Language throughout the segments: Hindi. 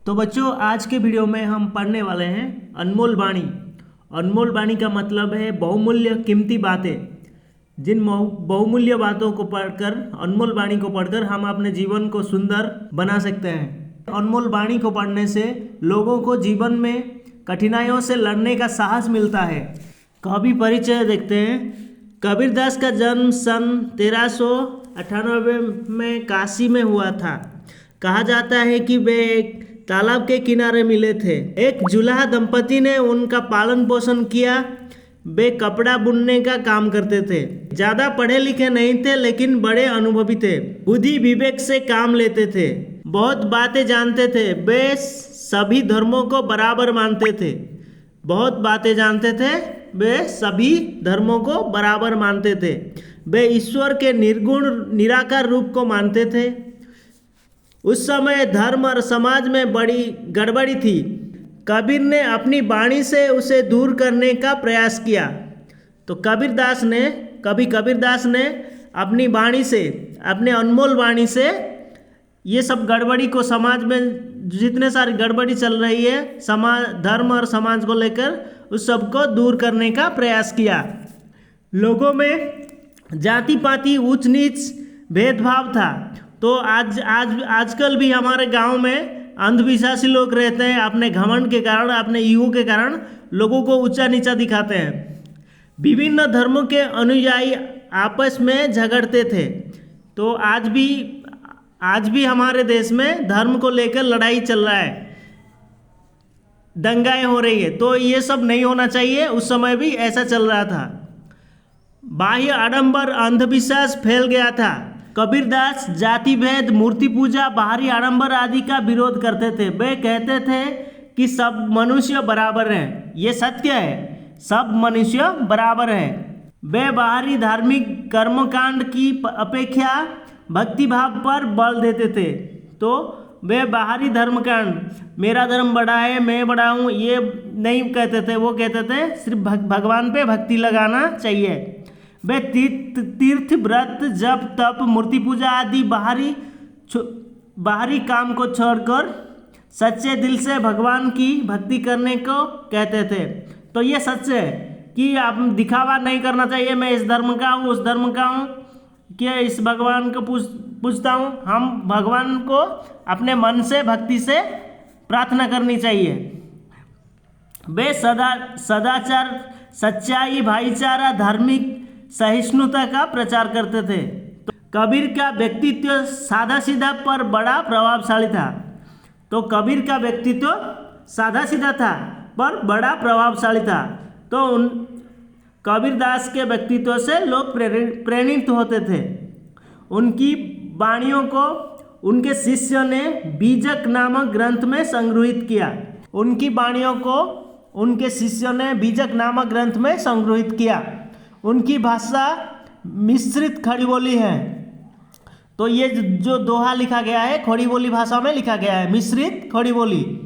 तो बच्चों, आज के वीडियो में हम पढ़ने वाले हैं अनमोल वाणी। अनमोल वाणी का मतलब है बहुमूल्य कीमती बातें। जिन बहुमूल्य बातों को पढ़कर, अनमोल वाणी को पढ़कर हम अपने जीवन को सुंदर बना सकते हैं। अनमोल वाणी को पढ़ने से लोगों को जीवन में कठिनाइयों से लड़ने का साहस मिलता है। कवि परिचय देखते हैं। कबीरदास का जन्म सन 1398 में काशी में हुआ था। कहा जाता है कि वे एक तालाब के किनारे मिले थे। एक जुलाहा दंपति ने उनका पालन पोषण किया। वे कपड़ा बुनने का काम करते थे। ज़्यादा पढ़े लिखे नहीं थे, लेकिन बड़े अनुभवी थे। बुद्धि विवेक से काम लेते थे। बहुत बातें जानते थे। वे सभी धर्मों को बराबर मानते थे। बहुत बातें जानते थे। वे सभी धर्मों को बराबर मानते थे। वे ईश्वर के निर्गुण निराकार रूप को मानते थे। उस समय धर्म और समाज में बड़ी गड़बड़ी थी। कबीर ने अपनी वाणी से उसे दूर करने का प्रयास किया। तो कबीरदास ने अपनी वाणी से, अपने अनमोल वाणी से ये सब गड़बड़ी को, समाज में जितने सारी गड़बड़ी चल रही है समाज, धर्म और समाज को लेकर, उस सब को दूर करने का प्रयास किया। लोगों में जाति पाति, ऊंच नीच, भेदभाव था। तो आजकल भी हमारे गांव में अंधविश्वासी लोग रहते हैं। अपने घमंड के कारण, अपने ईगो के कारण लोगों को ऊंचा नीचा दिखाते हैं। विभिन्न धर्मों के अनुयायी आपस में झगड़ते थे। तो आज भी हमारे देश में धर्म को लेकर लड़ाई चल रहा है, दंगाएं हो रही है। तो ये सब नहीं होना चाहिए। उस समय भी ऐसा चल रहा था। बाह्य आडंबर, अंधविश्वास फैल गया था। कबीरदास जाति भेद, मूर्ति पूजा, बाहरी आडंबर आदि का विरोध करते थे। वे कहते थे कि सब मनुष्य बराबर हैं। ये सत्य है, सब मनुष्य बराबर हैं। वे बाहरी धार्मिक कर्मकांड की अपेक्षा भक्ति भाव पर बल देते थे। तो वे बाहरी धर्मकांड, मेरा धर्म बड़ा है, मैं बड़ा हूँ, ये नहीं कहते थे। वो कहते थे सिर्फ भगवान पे भक्ति लगाना चाहिए। वे तीर्थ, व्रत, जप, तप, मूर्ति पूजा आदि बाहरी काम को छोड़कर सच्चे दिल से भगवान की भक्ति करने को कहते थे। तो ये सच है कि आप दिखावा नहीं करना चाहिए, मैं इस धर्म का हूँ, उस धर्म का हूँ, कि इस भगवान को पूजता हूँ। हम भगवान को अपने मन से, भक्ति से प्रार्थना करनी चाहिए। वे सदाचार, सच्चाई, भाईचारा, धार्मिक सहिष्णुता का प्रचार करते थे। तो कबीर का व्यक्तित्व सादा सीधा पर बड़ा प्रभावशाली था। तो कबीर का व्यक्तित्व सादा सीधा था पर बड़ा प्रभावशाली था। तो कबीरदास के व्यक्तित्व से लोग प्रेरित होते थे। उनकी वाणियों को उनके शिष्य ने बीजक नामक ग्रंथ में संग्रहित किया। उनकी वाणियों को उनके शिष्य ने बीजक नामक ग्रंथ में संग्रहित किया। उनकी भाषा मिश्रित खड़ी बोली है। तो ये जो दोहा लिखा गया है, खड़ी बोली भाषा में लिखा गया है, मिश्रित खड़ी बोली,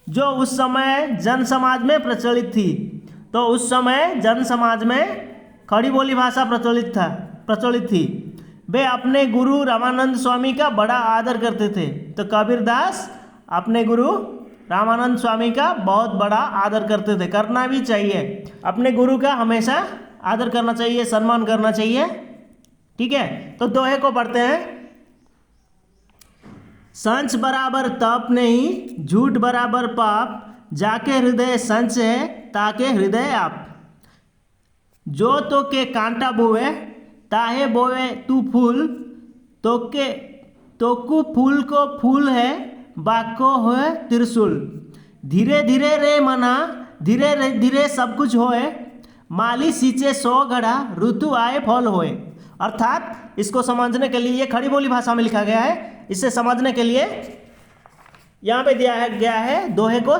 जो उस समय जन समाज में प्रचलित थी। तो उस समय जन समाज में खड़ी बोली भाषा प्रचलित थी। वे अपने गुरु रामानंद स्वामी का बड़ा आदर करते थे। तो कबीरदास अपने गुरु रामानंद स्वामी का बहुत बड़ा आदर करते थे। करना भी चाहिए। अपने गुरु का हमेशा आदर करना चाहिए, सम्मान करना चाहिए। ठीक है, तो दोहे को पढ़ते हैं। संच बराबर तप नहीं, झूठ बराबर पाप, जाके हृदय संच है, ताके हृदय आप। जो तो के कांटा बोवे, ताहे बोवे तू फूल, तोकू फूल को फूल है, बाको होए त्रिशूल। धीरे धीरे रे मना, धीरे धीरे सब कुछ होए, माली सींचे 100 घड़ा, ऋतु आए फल होए। अर्थात इसको समझने के लिए, ये खड़ी बोली भाषा में लिखा गया है, इसे समझने के लिए यहाँ पे दिया गया है दोहे को।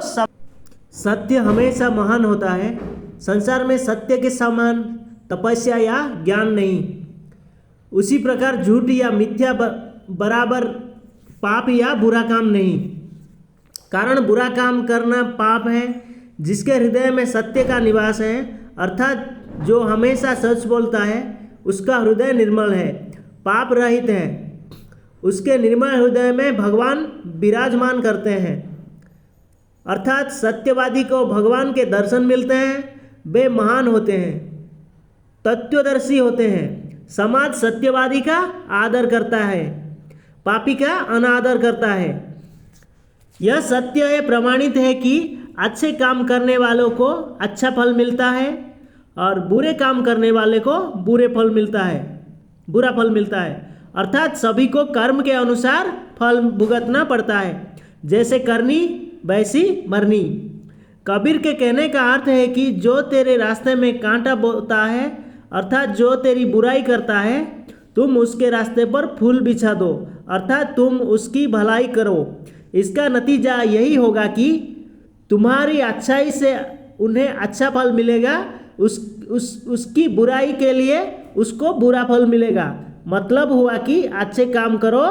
सत्य हमेशा महान होता है। संसार में सत्य के समान तपस्या या ज्ञान नहीं। उसी प्रकार झूठ या मिथ्या बराबर पाप या बुरा काम नहीं। कारण बुरा काम करना पाप है। जिसके हृदय में सत्य का निवास है, अर्थात जो हमेशा सच बोलता है, उसका हृदय निर्मल है, पाप रहित है। उसके निर्मल हृदय में भगवान विराजमान करते हैं। अर्थात सत्यवादी को भगवान के दर्शन मिलते हैं, वे महान होते हैं, तत्वदर्शी होते हैं। समाज सत्यवादी का आदर करता है, पापी का अनादर करता है। यह सत्य है, प्रमाणित है कि अच्छे काम करने वालों को अच्छा फल मिलता है और बुरे काम करने वाले को बुरा फल मिलता है। अर्थात सभी को कर्म के अनुसार फल भुगतना पड़ता है, जैसे करनी वैसी मरनी। कबीर के कहने का अर्थ है कि जो तेरे रास्ते में कांटा बोता है, अर्थात जो तेरी बुराई करता है, तुम उसके रास्ते पर फूल बिछा दो, अर्थात तुम उसकी भलाई करो। इसका नतीजा यही होगा कि तुम्हारी अच्छाई से उन्हें अच्छा फल मिलेगा, उसकी बुराई के लिए उसको बुरा फल मिलेगा। मतलब हुआ कि अच्छे काम करो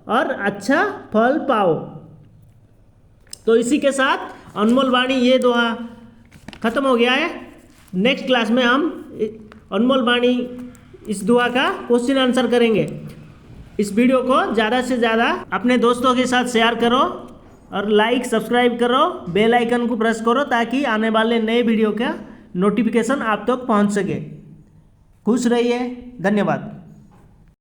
और अच्छा फल पाओ। तो इसी के साथ अनमोल वाणी ये दोहा खत्म हो गया है। नेक्स्ट क्लास में हम अनमोल वाणी इस दोहा का क्वेश्चन आंसर करेंगे। इस वीडियो को ज़्यादा से ज़्यादा अपने दोस्तों के साथ शेयर करो और लाइक सब्सक्राइब करो, बेल आइकन को प्रेस करो ताकि आने वाले नए वीडियो का नोटिफिकेशन आप तक पहुंच सके। खुश रहिए, धन्यवाद।